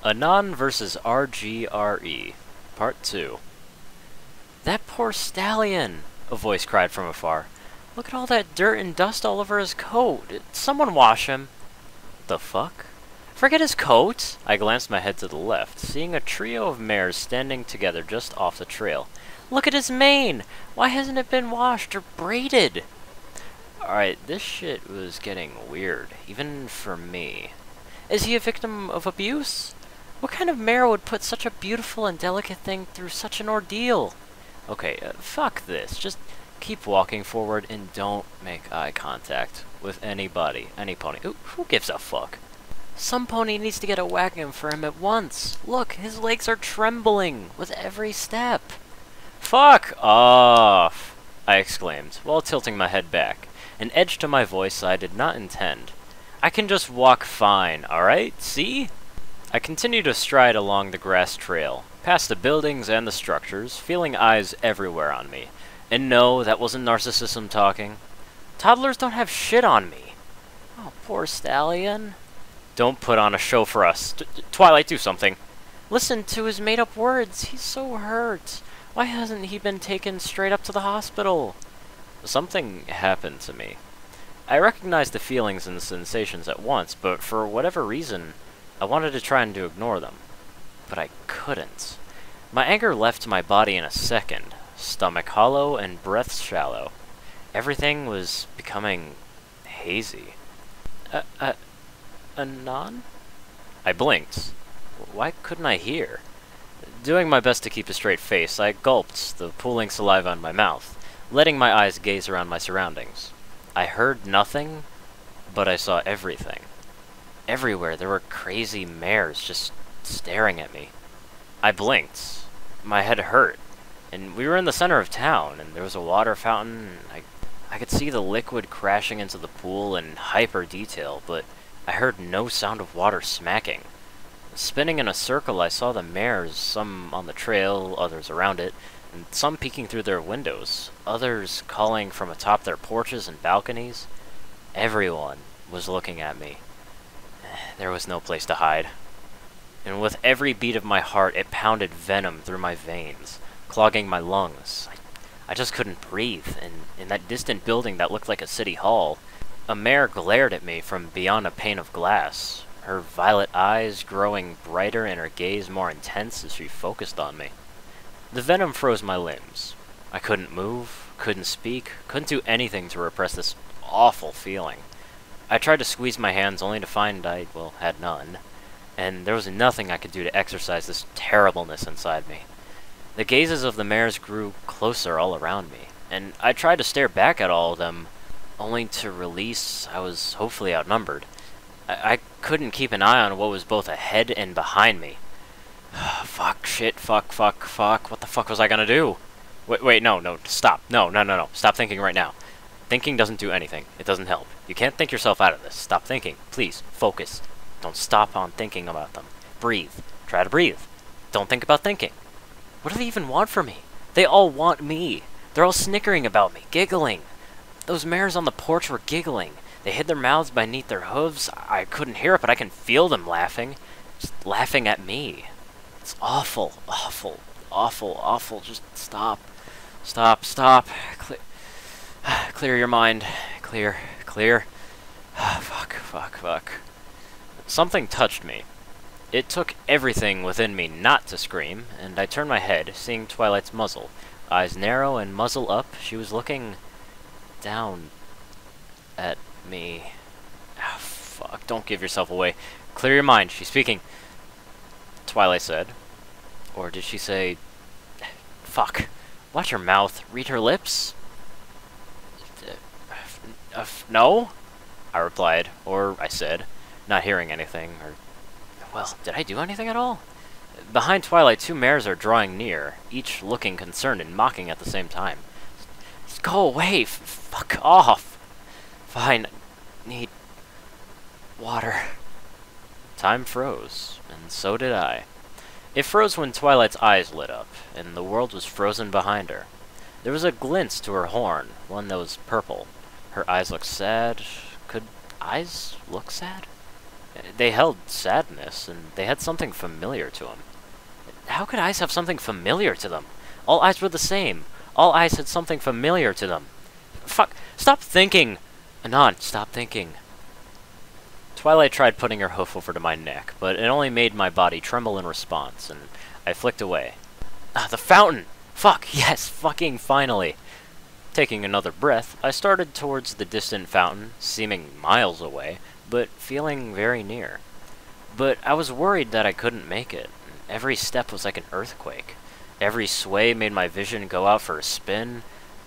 Anon RGRE, Part 2. That poor stallion, a voice cried from afar. Look at all that dirt and dust all over his coat. Did someone wash him? The fuck? Forget his coat! I glanced my head to the left, seeing a trio of mares standing together just off the trail. Look at his mane! Why hasn't it been washed or braided? Alright, this shit was getting weird, even for me. Is he a victim of abuse? What kind of mare would put such a beautiful and delicate thing through such an ordeal? Okay, fuck this. Just keep walking forward and don't make eye contact with anybody, any pony. Who gives a fuck? Some pony needs to get a wagon for him at once. Look, his legs are trembling with every step. Fuck off, I exclaimed, while tilting my head back, an edge to my voice I did not intend. I can just walk fine, alright? See? I continued to stride along the grass trail, past the buildings and the structures, feeling eyes everywhere on me. And no, that wasn't narcissism talking. Toddlers don't have shit on me. Oh, poor stallion. Don't put on a show for us. Twilight, do something. Listen to his made-up words. He's so hurt. Why hasn't he been taken straight up to the hospital? Something happened to me. I recognized the feelings and the sensations at once, but for whatever reason, I wanted to try and ignore them. But I couldn't. My anger left my body in a second, stomach hollow and breath shallow. Everything was becoming hazy. Anon? I blinked. Why couldn't I hear? Doing my best to keep a straight face, I gulped the pooling saliva in my mouth, letting my eyes gaze around my surroundings. I heard nothing, but I saw everything. Everywhere there were crazy mares just staring at me. I blinked. My head hurt. And we were in the center of town, and there was a water fountain. I could see the liquid crashing into the pool in hyper detail, but I heard no sound of water smacking. Spinning in a circle, I saw the mares, some on the trail, others around it, and some peeking through their windows, others calling from atop their porches and balconies. Everyone was looking at me. There was no place to hide. And with every beat of my heart, it pounded venom through my veins, clogging my lungs. I just couldn't breathe, and in that distant building that looked like a city hall, a mare glared at me from beyond a pane of glass, her violet eyes growing brighter and her gaze more intense as she focused on me. The venom froze my limbs. I couldn't move, couldn't speak, couldn't do anything to repress this awful feeling. I tried to squeeze my hands only to find I, well, had none, and there was nothing I could do to exorcise this terribleness inside me. The gazes of the mares grew closer all around me, and I tried to stare back at all of them, only to release I was hopefully outnumbered. I couldn't keep an eye on what was both ahead and behind me. Fuck, shit, fuck, what the fuck was I gonna do? Wait, no, stop, no, stop thinking right now. Thinking doesn't do anything. It doesn't help. You can't think yourself out of this. Stop thinking. Please, focus. Don't stop on thinking about them. Breathe. Try to breathe. Don't think about thinking. What do they even want from me? They all want me. They're all snickering about me, giggling. Those mares on the porch were giggling. They hid their mouths beneath their hooves. I couldn't hear it, but I can feel them laughing. Just laughing at me. It's awful. Just stop. Stop. Clear your mind. Clear. Fuck. Something touched me. It took everything within me not to scream, and I turned my head, seeing Twilight's muzzle. Eyes narrow and muzzle up, she was looking down at me. Oh, fuck, don't give yourself away. Clear your mind, she's speaking. Twilight said. Or did she say... Fuck. Watch her mouth. Read her lips? No? I replied, or I said, not hearing anything, or... Well, did I do anything at all? Behind Twilight, two mares are drawing near, each looking concerned and mocking at the same time. Just go away! Fuck off! Fine. Need... water. Time froze, and so did I. It froze when Twilight's eyes lit up, and the world was frozen behind her. There was a glint to her horn, one that was purple. Her eyes looked sad. Could eyes look sad? They held sadness, and they had something familiar to them. How could eyes have something familiar to them? All eyes were the same. All eyes had something familiar to them. Fuck! Stop thinking! Anon, stop thinking. Twilight tried putting her hoof over to my neck, but it only made my body tremble in response, and I flicked away. Ah, the fountain! Fuck, yes, fucking finally! Taking another breath, I started towards the distant fountain, seeming miles away, but feeling very near. But I was worried that I couldn't make it. Every step was like an earthquake. Every sway made my vision go out for a spin,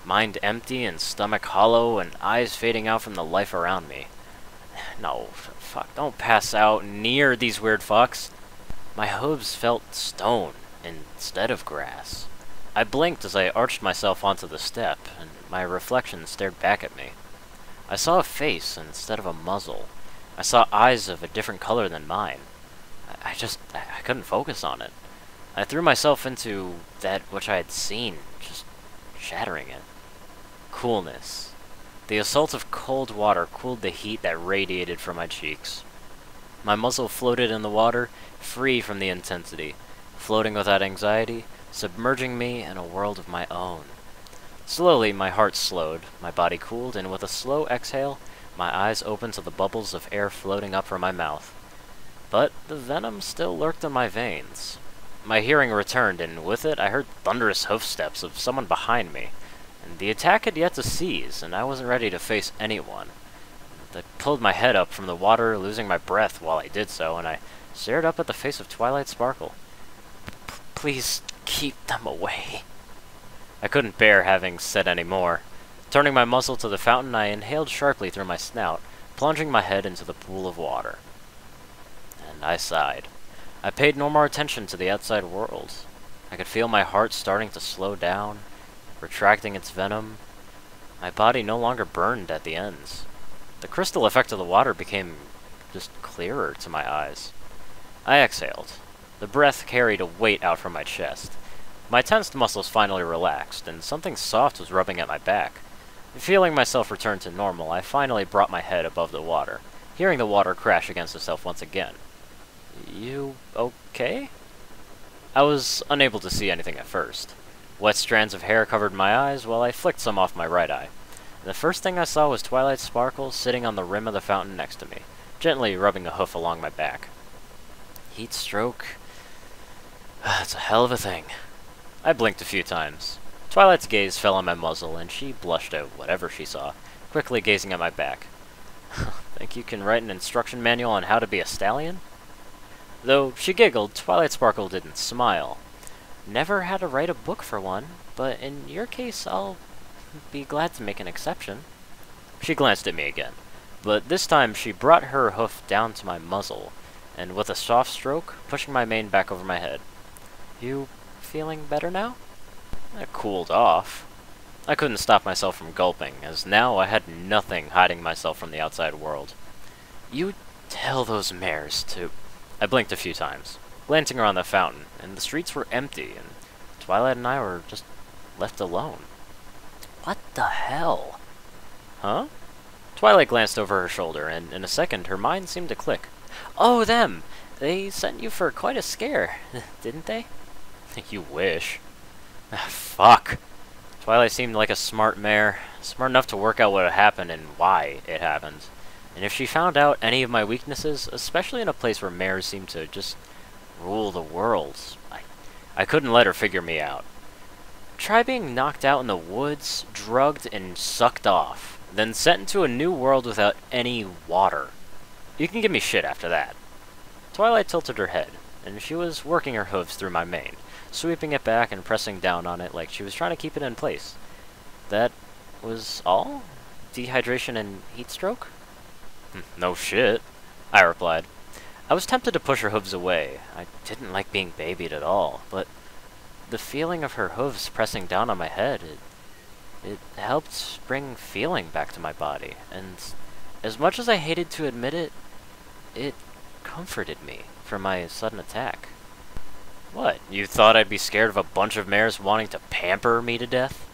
mind empty and stomach hollow, and eyes fading out from the life around me. No, fuck, don't pass out near these weird fucks. My hooves felt stone instead of grass. I blinked as I arched myself onto the step, and my reflection stared back at me. I saw a face instead of a muzzle. I saw eyes of a different color than mine. I couldn't focus on it. I threw myself into that which I had seen, just shattering it. Coolness. The assault of cold water cooled the heat that radiated from my cheeks. My muzzle floated in the water, free from the intensity, floating without anxiety, submerging me in a world of my own. Slowly, my heart slowed, my body cooled, and with a slow exhale, my eyes opened to the bubbles of air floating up from my mouth. But the venom still lurked in my veins. My hearing returned, and with it I heard thunderous hoofsteps of someone behind me. And the attack had yet to cease, and I wasn't ready to face anyone. I pulled my head up from the water, losing my breath while I did so, and I stared up at the face of Twilight Sparkle. Please keep them away. I couldn't bear having said any more. Turning my muzzle to the fountain, I inhaled sharply through my snout, plunging my head into the pool of water. And I sighed. I paid no more attention to the outside world. I could feel my heart starting to slow down, retracting its venom. My body no longer burned at the ends. The crystal effect of the water became just clearer to my eyes. I exhaled. The breath carried a weight out from my chest. My tensed muscles finally relaxed, and something soft was rubbing at my back. Feeling myself return to normal, I finally brought my head above the water, hearing the water crash against itself once again. You okay? I was unable to see anything at first. Wet strands of hair covered my eyes while I flicked some off my right eye. And the first thing I saw was Twilight Sparkle sitting on the rim of the fountain next to me, gently rubbing a hoof along my back. Heat stroke? It's a hell of a thing. I blinked a few times. Twilight's gaze fell on my muzzle, and she blushed at whatever she saw, quickly gazing at my back. Think you can write an instruction manual on how to be a stallion? Though she giggled, Twilight Sparkle didn't smile. Never had to write a book for one, but in your case, I'll be glad to make an exception. She glanced at me again, but this time she brought her hoof down to my muzzle, and with a soft stroke, pushing my mane back over my head. You feeling better now? I cooled off. I couldn't stop myself from gulping, as now I had nothing hiding myself from the outside world. You tell those mares to... I blinked a few times, glancing around the fountain, and the streets were empty, and Twilight and I were just left alone. What the hell? Huh? Twilight glanced over her shoulder, and in a second her mind seemed to click. Oh, them! They sent you for quite a scare, didn't they? You wish. Fuck. Twilight seemed like a smart mare, smart enough to work out what had happened and why it happened. And if she found out any of my weaknesses, especially in a place where mares seem to just rule the world, I couldn't let her figure me out. Try being knocked out in the woods, drugged, and sucked off, then sent into a new world without any water. You can give me shit after that. Twilight tilted her head, and she was working her hooves through my mane, sweeping it back and pressing down on it like she was trying to keep it in place. That was all? Dehydration and heat stroke? No shit, I replied. I was tempted to push her hooves away. I didn't like being babied at all, but the feeling of her hooves pressing down on my head, it helped bring feeling back to my body, and as much as I hated to admit it, it comforted me for my sudden attack. What, you thought I'd be scared of a bunch of mares wanting to pamper me to death?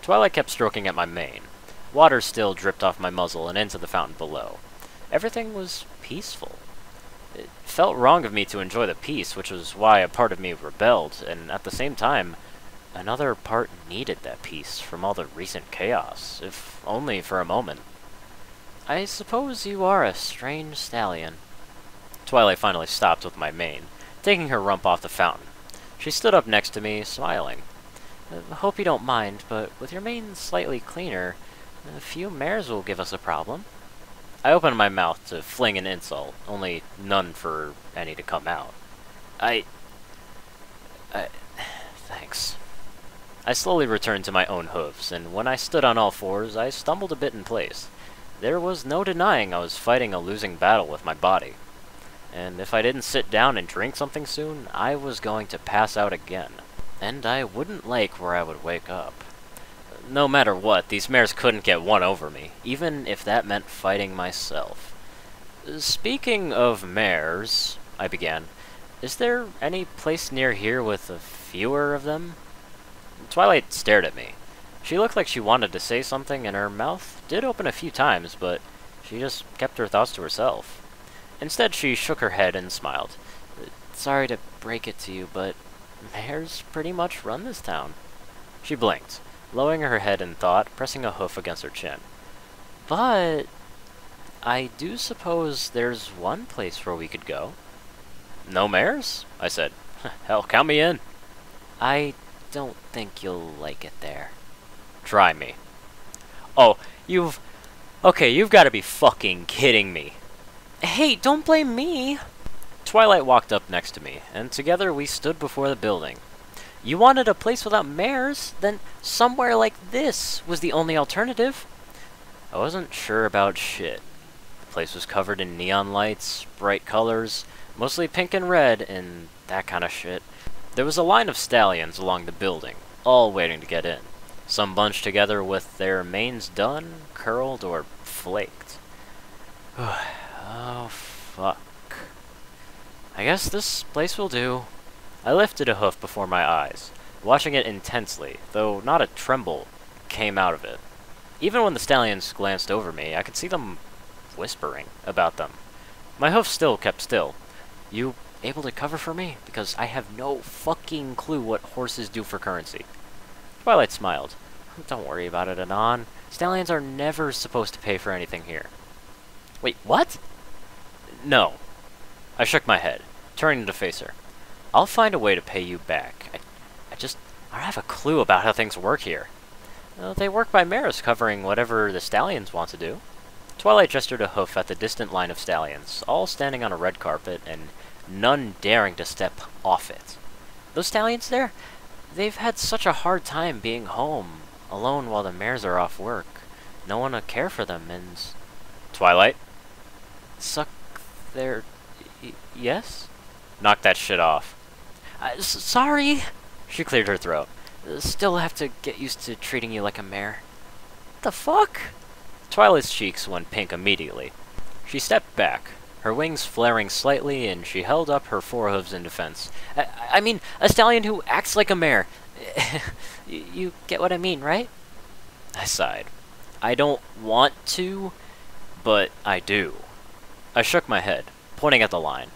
Twilight kept stroking at my mane. Water still dripped off my muzzle and into the fountain below. Everything was peaceful. It felt wrong of me to enjoy the peace, which was why a part of me rebelled, and at the same time, another part needed that peace from all the recent chaos, if only for a moment. I suppose you are a strange stallion. Twilight finally stopped with my mane, taking her rump off the fountain. She stood up next to me, smiling. Hope you don't mind, but with your mane slightly cleaner, a few mares will give us a problem. I opened my mouth to fling an insult, only none for any to come out. Thanks. I slowly returned to my own hooves, and when I stood on all fours, I stumbled a bit in place. There was no denying I was fighting a losing battle with my body. And if I didn't sit down and drink something soon, I was going to pass out again. And I wouldn't like where I would wake up. No matter what, these mares couldn't get one over me, even if that meant fighting myself. Speaking of mares, I began, is there any place near here with a fewer of them? Twilight stared at me. She looked like she wanted to say something, and her mouth did open a few times, but she just kept her thoughts to herself. Instead, she shook her head and smiled. Sorry to break it to you, but mares pretty much run this town. She blinked, lowering her head in thought, pressing a hoof against her chin. But I do suppose there's one place where we could go. No mares? I said. Hell, count me in. I don't think you'll like it there. Try me. Oh, you've got to be fucking kidding me. Hey, don't blame me. Twilight walked up next to me, and together we stood before the building. You wanted a place without mares? Then somewhere like this was the only alternative. I wasn't sure about shit. The place was covered in neon lights, bright colors, mostly pink and red, and that kind of shit. There was a line of stallions along the building, all waiting to get in. Some bunched together with their manes done, curled, or flaked. Oh, fuck. I guess this place will do. I lifted a hoof before my eyes, watching it intensely, though not a tremble came out of it. Even when the stallions glanced over me, I could see them whispering about them. My hoof still kept still. You able to cover for me? Because I have no fucking clue what horses do for currency. Twilight smiled. Don't worry about it, Anon. Stallions are never supposed to pay for anything here. Wait, what? No. I shook my head, turning to face her. I'll find a way to pay you back. I don't have a clue about how things work here. They work by mares covering whatever the stallions want to do. Twilight gestured a hoof at the distant line of stallions, all standing on a red carpet, and none daring to step off it. Those stallions there, they've had such a hard time being home, alone while the mares are off work. No one to care for them, and... Twilight? Suck their... yes? Knock that shit off. Sorry! She cleared her throat. Still have to get used to treating you like a mare. What the fuck? Twilight's cheeks went pink immediately. She stepped back, her wings flaring slightly, and she held up her forehooves in defense. I mean, a stallion who acts like a mare. You get what I mean, right? I sighed. I don't want to, but I do. I shook my head, pointing at the line.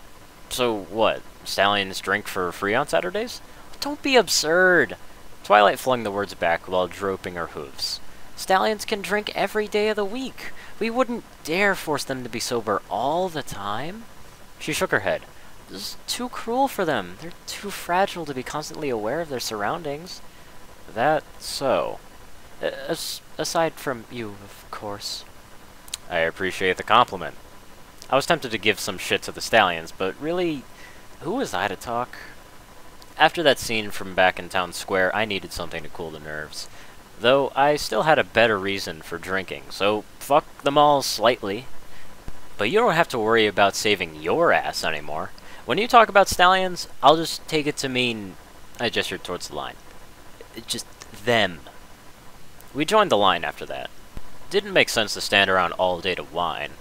So what, stallions drink for free on Saturdays? Don't be absurd! Twilight flung the words back while drooping her hooves. Stallions can drink every day of the week. We wouldn't dare force them to be sober all the time. She shook her head. This is too cruel for them. They're too fragile to be constantly aware of their surroundings. That so. Aside from you, of course. I appreciate the compliment. I was tempted to give some shit to the stallions, but really, who was I to talk? After that scene from back in Town Square, I needed something to cool the nerves. Though I still had a better reason for drinking, so fuck them all slightly. But you don't have to worry about saving your ass anymore. When you talk about stallions, I'll just take it to mean... I gestured towards the line. Just them. We joined the line after that. Didn't make sense to stand around all day to whine.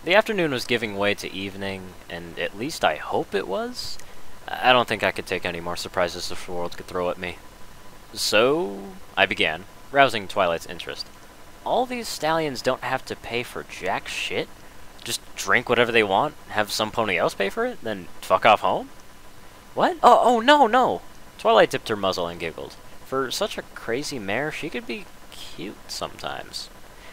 The afternoon was giving way to evening, and at least I hope it was. I don't think I could take any more surprises the world could throw at me. So, I began, rousing Twilight's interest. All these stallions don't have to pay for jack shit? Just drink whatever they want, have some pony else pay for it, then fuck off home? What? Oh, no, no! Twilight dipped her muzzle and giggled. For such a crazy mare, she could be cute sometimes.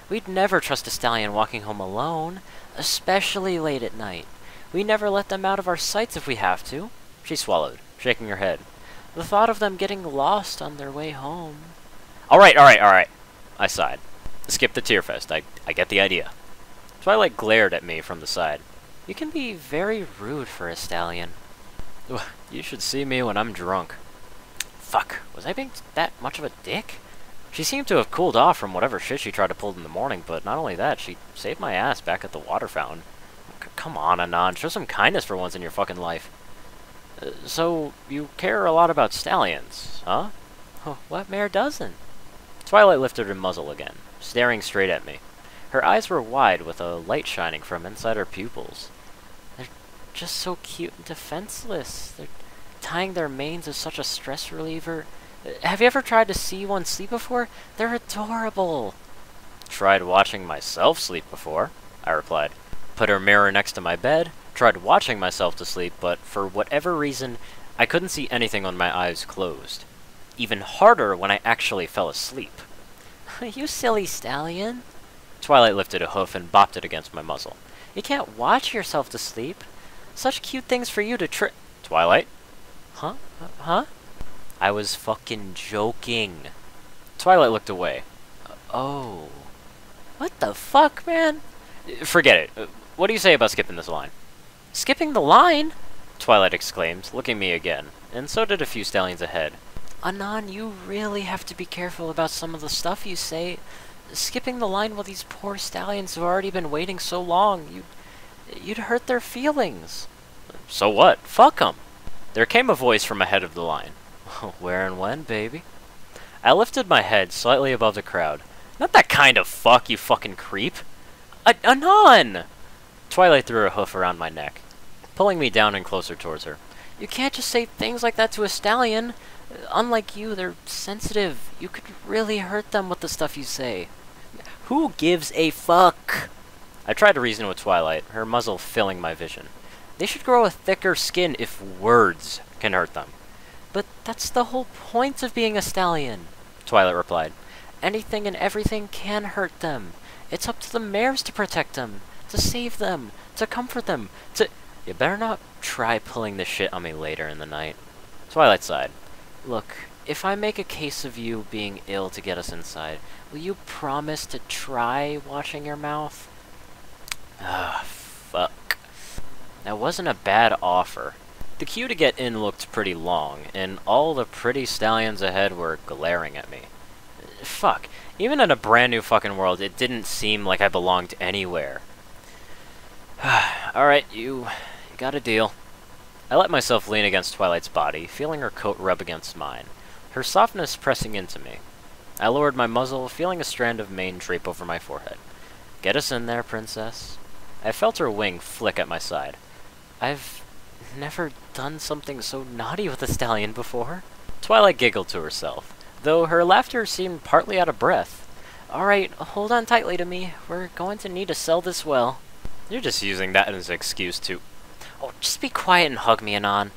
We'd never trust a stallion walking home alone, especially late at night. We never let them out of our sights if we have to. She swallowed, shaking her head. The thought of them getting lost on their way home. Alright. I sighed. Skip the tear fest. I get the idea. Twilight glared at me from the side. You can be very rude for a stallion. You should see me when I'm drunk. Fuck, was I being that much of a dick? She seemed to have cooled off from whatever shit she tried to pull in the morning, but not only that, she saved my ass back at the water fountain. Come on, Anon, show some kindness for once in your fucking life. So, you care a lot about stallions, huh? What mare doesn't? Twilight lifted her muzzle again, staring straight at me. Her eyes were wide with a light shining from inside her pupils. They're just so cute and defenseless. They're tying their manes is such a stress reliever. Have you ever tried to see one sleep before? They're adorable. Tried watching myself sleep before, I replied. Put her mirror next to my bed, tried watching myself to sleep, but for whatever reason, I couldn't see anything when my eyes closed. Even harder when I actually fell asleep. You silly stallion. Twilight lifted a hoof and bopped it against my muzzle. You can't watch yourself to sleep. Such cute things for you to Twilight? Huh? I was fucking joking. Twilight looked away. Oh. What the fuck, man? Forget it. What do you say about skipping this line? Skipping the line? Twilight exclaimed, looking me again, and so did a few stallions ahead. Anon, you really have to be careful about some of the stuff you say. Skipping the line while these poor stallions have already been waiting so long, you'd hurt their feelings. So what? Fuck 'em. There came a voice from ahead of the line. Where and when, baby? I lifted my head slightly above the crowd. Not that kind of fuck, you fucking creep. Anon! Twilight threw her hoof around my neck, pulling me down and closer towards her. You can't just say things like that to a stallion. Unlike you, they're sensitive. You could really hurt them with the stuff you say. Who gives a fuck? I tried to reason with Twilight, her muzzle filling my vision. They should grow a thicker skin if words can hurt them. But that's the whole point of being a stallion, Twilight replied. Anything and everything can hurt them. It's up to the mares to protect them, to save them, to comfort them, to... You better not try pulling this shit on me later in the night. Twilight sighed. Look, if I make a case of you being ill to get us inside, will you promise to try washing your mouth? Ah, fuck. That wasn't a bad offer. The queue to get in looked pretty long, and all the pretty stallions ahead were glaring at me. Fuck. Even in a brand new fucking world, it didn't seem like I belonged anywhere. Alright, you got a deal. I let myself lean against Twilight's body, feeling her coat rub against mine, her softness pressing into me. I lowered my muzzle, feeling a strand of mane drape over my forehead. Get us in there, princess. I felt her wing flick at my side. I've never done something so naughty with a stallion before. Twilight giggled to herself, though her laughter seemed partly out of breath. Alright, hold on tightly to me. We're going to need to sell this well. You're just using that as an excuse to... Oh, just be quiet and hug me, Anon.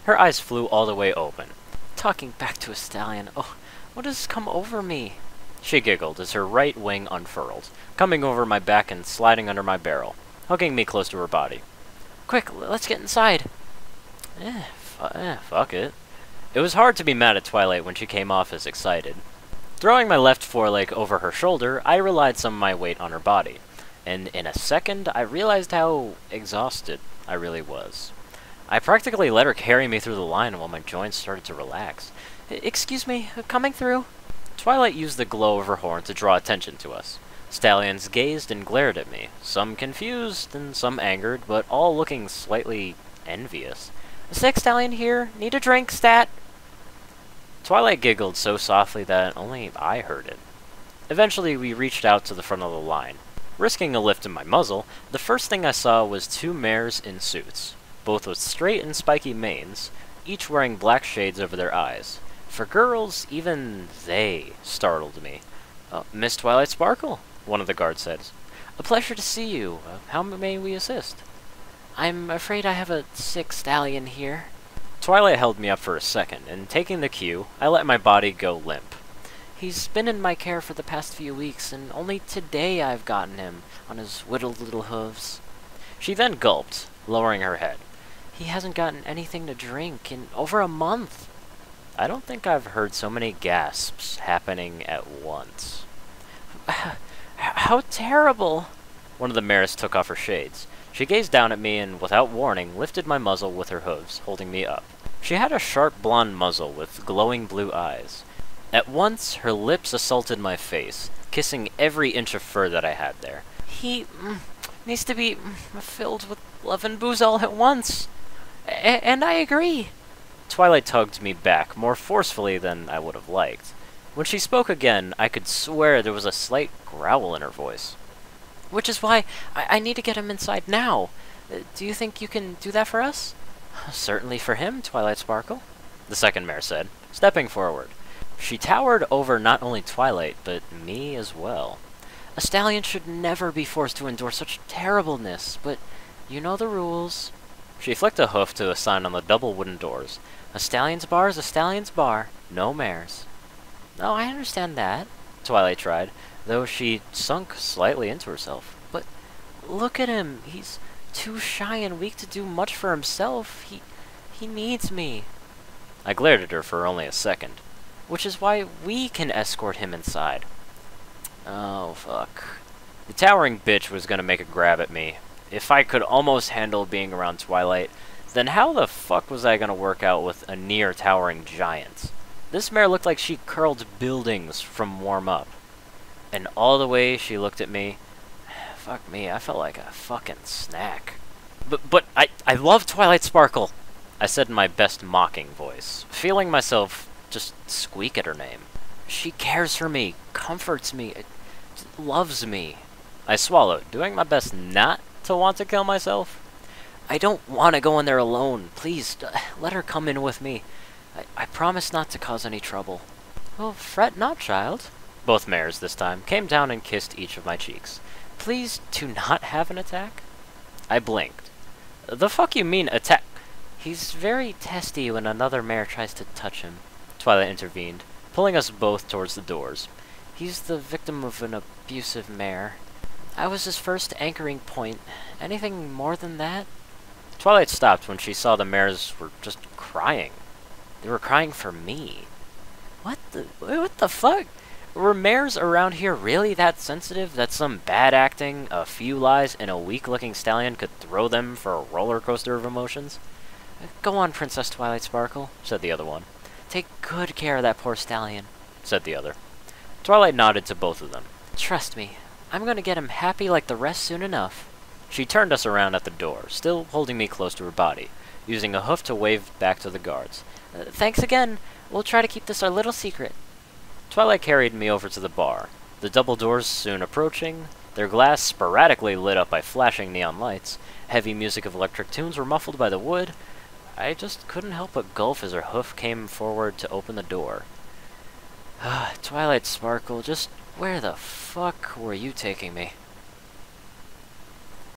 Her eyes flew all the way open. Talking back to a stallion. Oh, what has come over me? She giggled as her right wing unfurled, coming over my back and sliding under my barrel, hugging me close to her body. Quick, let's get inside. Fuck it. It was hard to be mad at Twilight when she came off as excited. Throwing my left foreleg over her shoulder, I relied some of my weight on her body, and in a second, I realized how exhausted I really was. I practically let her carry me through the line while my joints started to relax. Excuse me, coming through? Twilight used the glow of her horn to draw attention to us. Stallions gazed and glared at me, some confused and some angered, but all looking slightly envious. Sick stallion here, need a drink, stat? Twilight giggled so softly that only I heard it. Eventually, we reached out to the front of the line. Risking a lift in my muzzle, the first thing I saw was two mares in suits, both with straight and spiky manes, each wearing black shades over their eyes. For girls, even they startled me. Miss Twilight Sparkle, one of the guards said. A pleasure to see you. How may we assist? I'm afraid I have a sick stallion here. Twilight held me up for a second, and taking the cue, I let my body go limp. He's been in my care for the past few weeks, and only today I've gotten him on his whittled little hooves. She then gulped, lowering her head. He hasn't gotten anything to drink in over a month. I don't think I've heard so many gasps happening at once. How terrible! One of the mares took off her shades. She gazed down at me and, without warning, lifted my muzzle with her hooves, holding me up. She had a sharp blonde muzzle with glowing blue eyes. At once, her lips assaulted my face, kissing every inch of fur that I had there. He needs to be filled with love and booze all at once. And I agree. Twilight tugged me back, more forcefully than I would have liked. When she spoke again, I could swear there was a slight growl in her voice. Which is why I need to get him inside now. Do you think you can do that for us? Certainly for him, Twilight Sparkle, the second mare said, stepping forward. She towered over not only Twilight, but me as well. A stallion should never be forced to endure such terribleness, but you know the rules. She flicked a hoof to a sign on the double wooden doors. A stallion's bar is a stallion's bar, no mares. Oh, I understand that, Twilight tried, though she sunk slightly into herself. But look at him. He's too shy and weak to do much for himself. He needs me. I glared at her for only a second. Which is why we can escort him inside. Oh, fuck. The towering bitch was gonna make a grab at me. If I could almost handle being around Twilight, then how the fuck was I gonna work out with a near-towering giant? This mare looked like she curled buildings from warm-up. And all the way she looked at me, fuck me, I felt like a fucking snack. But I love Twilight Sparkle, I said in my best mocking voice, feeling myself just squeak at her name. She cares for me, comforts me, loves me. I swallowed, doing my best not to want to kill myself. I don't want to go in there alone. Please, let her come in with me. I promise not to cause any trouble. Oh, fret not, child. Both mares, this time, came down and kissed each of my cheeks. Please do not have an attack? I blinked. The fuck you mean, attack? He's very testy when another mare tries to touch him. Twilight intervened, pulling us both towards the doors. He's the victim of an abusive mare. I was his first anchoring point. Anything more than that? Twilight stopped when she saw the mares were just crying. They were crying for me. What the fuck? Were mares around here really that sensitive that some bad acting, a few lies, and a weak-looking stallion could throw them for a roller coaster of emotions? Go on, Princess Twilight Sparkle, said the other one. Take good care of that poor stallion, said the other. Twilight nodded to both of them. Trust me, I'm going to get him happy like the rest soon enough. She turned us around at the door, still holding me close to her body, using a hoof to wave back to the guards. Thanks again. We'll try to keep this our little secret. Twilight carried me over to the bar, the double doors soon approaching, their glass sporadically lit up by flashing neon lights. Heavy music of electric tunes were muffled by the wood. I just couldn't help but gulp as her hoof came forward to open the door. Twilight Sparkle, just where the fuck were you taking me?